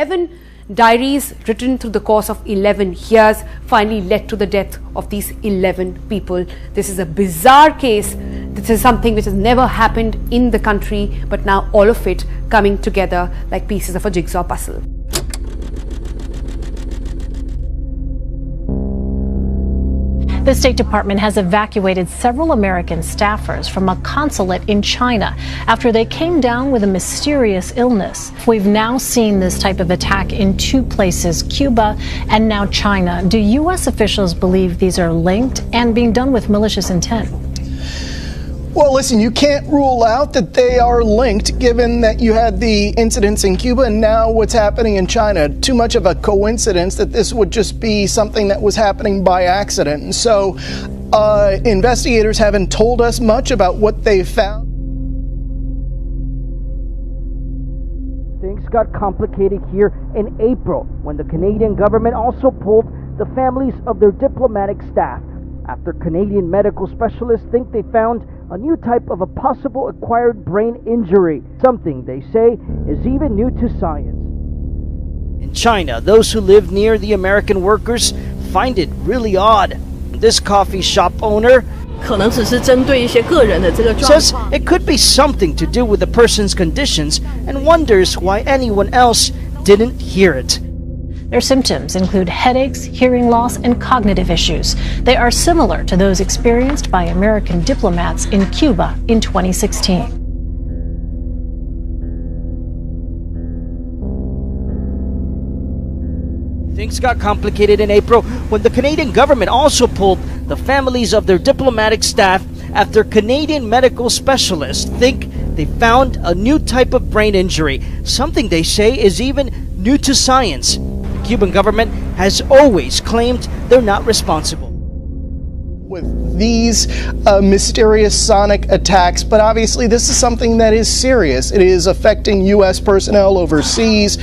11 diaries written through the course of 11 years finally led to the death of these 11 people. This is a bizarre case. This is something which has never happened in the country, but now all of it coming together like pieces of a jigsaw puzzle. The State Department has evacuated several American staffers from a consulate in China after they came down with a mysterious illness. We've now seen this type of attack in two places, Cuba and now China. Do U.S. officials believe these are linked and being done with malicious intent? Well, listen, you can't rule out that they are linked, given that you had the incidents in Cuba and now what's happening in China. Too much of a coincidence that this would just be something that was happening by accident. And so investigators haven't told us much about what they found. Things got complicated here in April when the Canadian government also pulled the families of their diplomatic staff after Canadian medical specialists think they found a new type of a possible acquired brain injury, something they say is even new to science. In China, those who live near the American workers find it really odd. This coffee shop owner says it could be something to do with the person's conditions and wonders why anyone else didn't hear it. Their symptoms include headaches, hearing loss, and cognitive issues. They are similar to those experienced by American diplomats in Cuba in 2016. Things got complicated in April when the Canadian government also pulled the families of their diplomatic staff after Canadian medical specialists think they found a new type of brain injury, something they say is even new to science. The Cuban government has always claimed they're not responsible with these mysterious sonic attacks, but obviously this is something that is serious. It is affecting U.S. personnel overseas.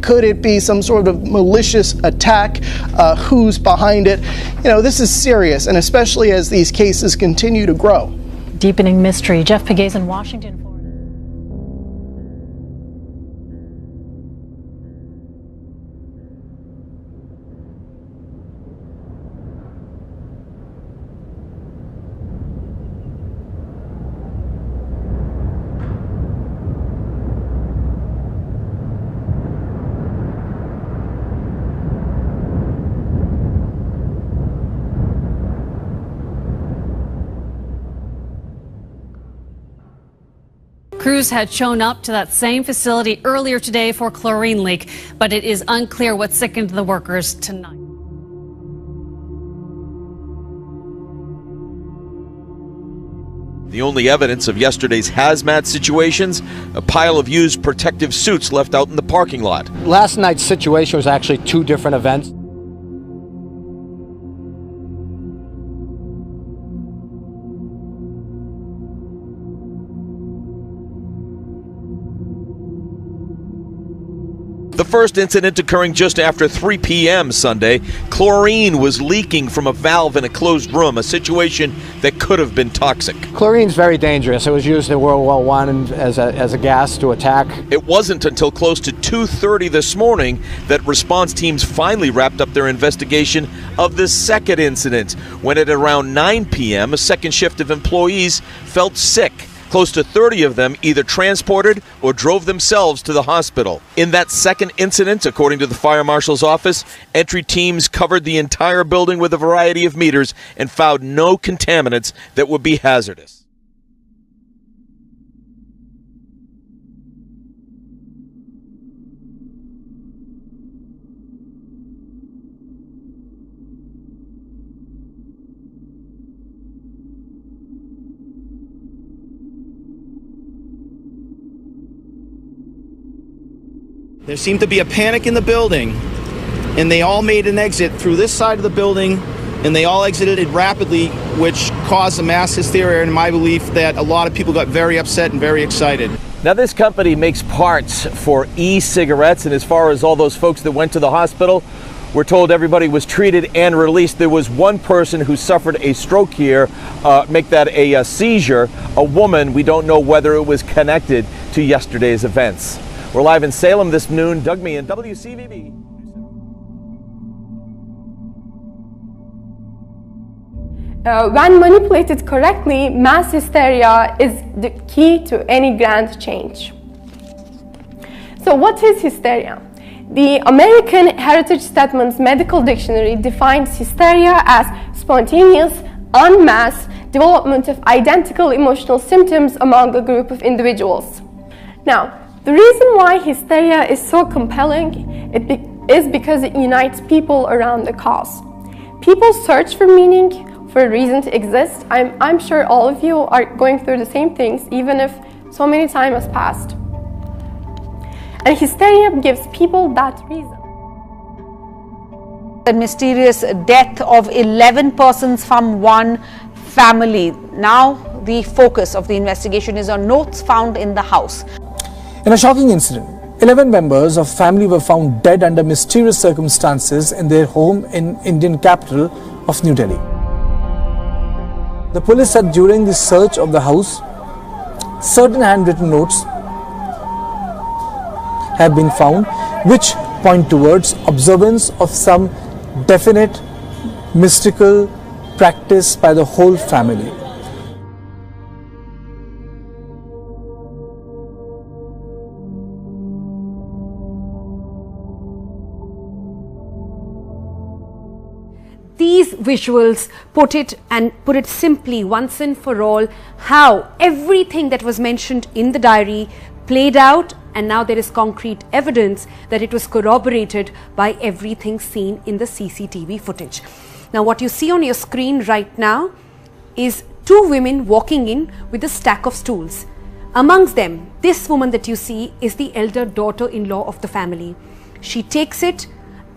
Could it be some sort of malicious attack? Who's behind it? You know, this is serious, and especially as these cases continue to grow. Deepening mystery. Jeff Pegues in Washington. Crews had shown up to that same facility earlier today for chlorine leak, but it is unclear what sickened the workers tonight. The only evidence of yesterday's hazmat situations, a pile of used protective suits left out in the parking lot. Last night's situation was actually two different events. The first incident occurring just after 3 p.m. Sunday. Chlorine was leaking from a valve in a closed room, a situation that could have been toxic. Chlorine's very dangerous. It was used in World War I as a gas to attack. It wasn't until close to 2:30 this morning that response teams finally wrapped up their investigation of the second incident, when at around 9 p.m. a second shift of employees felt sick. Close to 30 of them either transported or drove themselves to the hospital. In that second incident, according to the fire marshal's office, entry teams covered the entire building with a variety of meters and found no contaminants that would be hazardous. There seemed to be a panic in the building, and they all made an exit through this side of the building, and they all exited it rapidly, which caused a mass hysteria, and my belief that a lot of people got very upset and very excited. Now, this company makes parts for e-cigarettes, and as far as all those folks that went to the hospital, we're told everybody was treated and released. There was one person who suffered a stroke here, make that a seizure, a woman. We don't know whether it was connected to yesterday's events. We're live in Salem this noon. Doug Meehan, WCVB. When manipulated correctly, mass hysteria is the key to any grand change. So what is hysteria? The American Heritage Stedman's Medical Dictionary defines hysteria as spontaneous, unmasked development of identical emotional symptoms among a group of individuals. Now, the reason why hysteria is so compelling is because it unites people around a cause. People search for meaning, for a reason to exist. I'm sure all of you are going through the same things, even if so many time has passed. And hysteria gives people that reason. The mysterious death of 11 persons from one family. Now the focus of the investigation is on notes found in the house. In a shocking incident, 11 members of family were found dead under mysterious circumstances in their home in Indian capital of New Delhi. The police said during the search of the house, certain handwritten notes have been found which point towards observance of some definite mystical practice by the whole family. These visuals put it simply once and for all how everything that was mentioned in the diary played out, and now there is concrete evidence that it was corroborated by everything seen in the CCTV footage. Now what you see on your screen right now is two women walking in with a stack of stools. Amongst them, this woman that you see is the elder daughter-in-law of the family. She takes it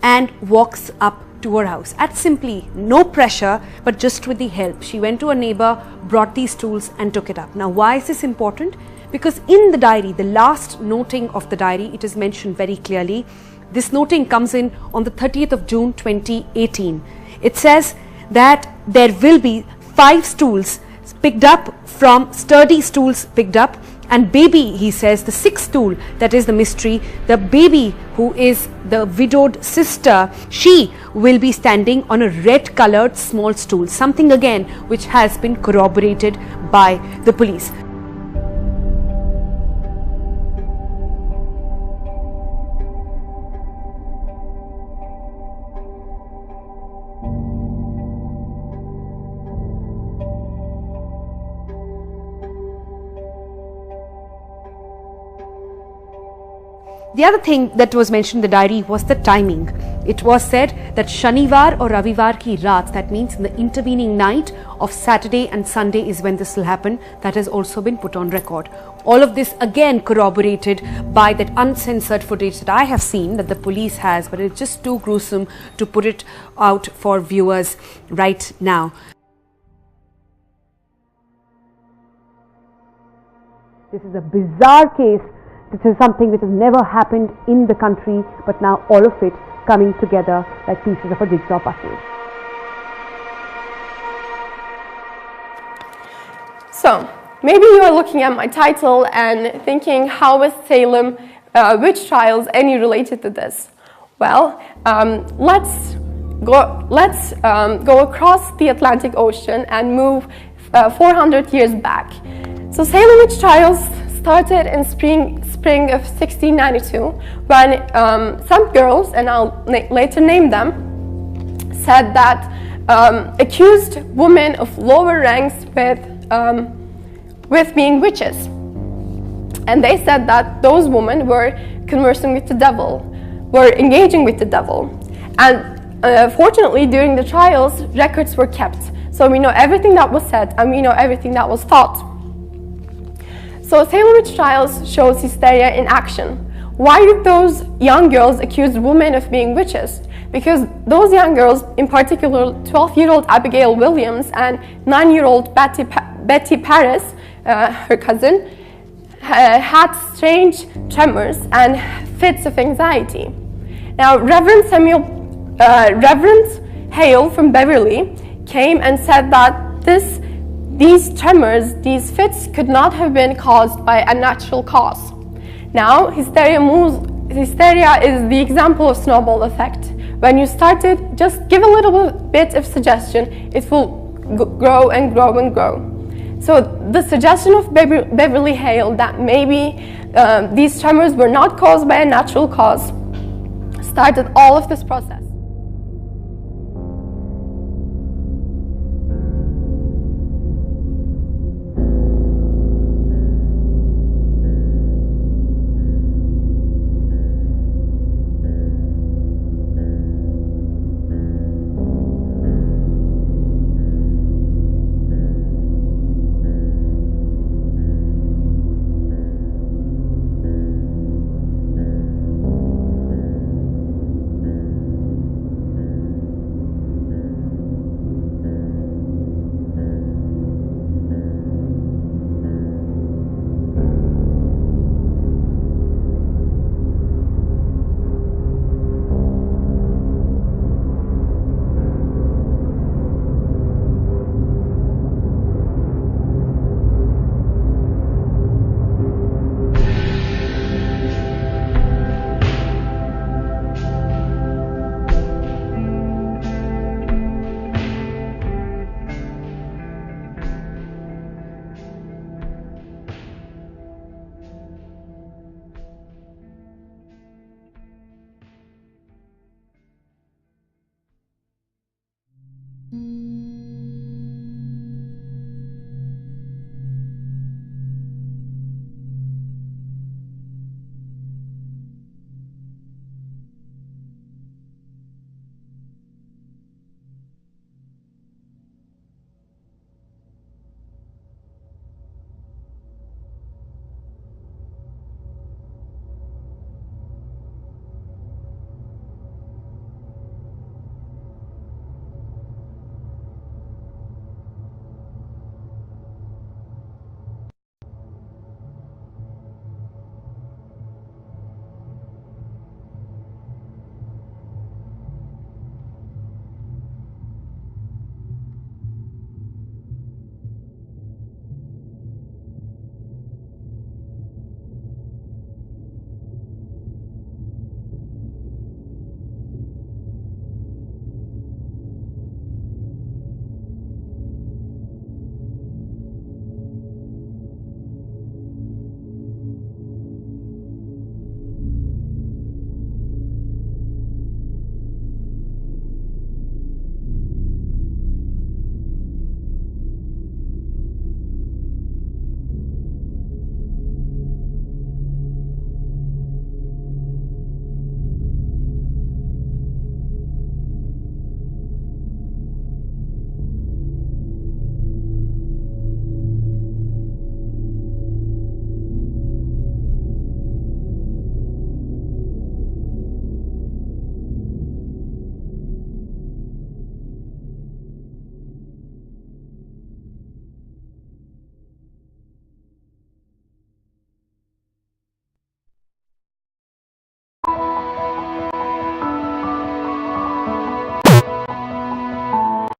and walks up to her house at simply no pressure, but just with the help. She went to a neighbor, brought these tools and took it up. Now why is this important? Because in the diary, the last noting of the diary, it is mentioned very clearly. This noting comes in on the 30th of June 2018. It says that there will be 5 stools picked up from sturdy stools picked up, and baby, he says, the 6th stool, that is the mystery, the baby who is the widowed sister, she will be standing on a red colored small stool, something again which has been corroborated by the police. The other thing that was mentioned in the diary was the timing. It was said that Shanivar or Ravivar ki raat, that means in the intervening night of Saturday and Sunday is when this will happen. That has also been put on record. All of this again corroborated by that uncensored footage that I have seen that the police has, but it's just too gruesome to put it out for viewers right now. This is a bizarre case. This is something which has never happened in the country, but now all of it coming together like pieces of a jigsaw puzzle. So, maybe you are looking at my title and thinking, how is Salem witch trials any related to this? Well, let's go across the Atlantic Ocean and move 400 years back. So Salem witch trials started in spring of 1692 when some girls, and I'll later name them, said that accused women of lower ranks with being witches. And they said that those women were conversing with the devil, were engaging with the devil. And fortunately, during the trials, records were kept. So we know everything that was said and we know everything that was thought. So Salem witch trials shows hysteria in action. Why did those young girls accuse women of being witches? Because those young girls, in particular 12-year-old Abigail Williams and 9-year-old Betty Paris, her cousin, had strange tremors and fits of anxiety. Now, Reverend Hale from Beverly came and said that these tremors, these fits, could not have been caused by a natural cause. Now, hysteria is the example of snowball effect. When you start it, just give a little bit of suggestion, it will grow and grow and grow. So the suggestion of Beverly Hale that maybe these tremors were not caused by a natural cause started all of this process.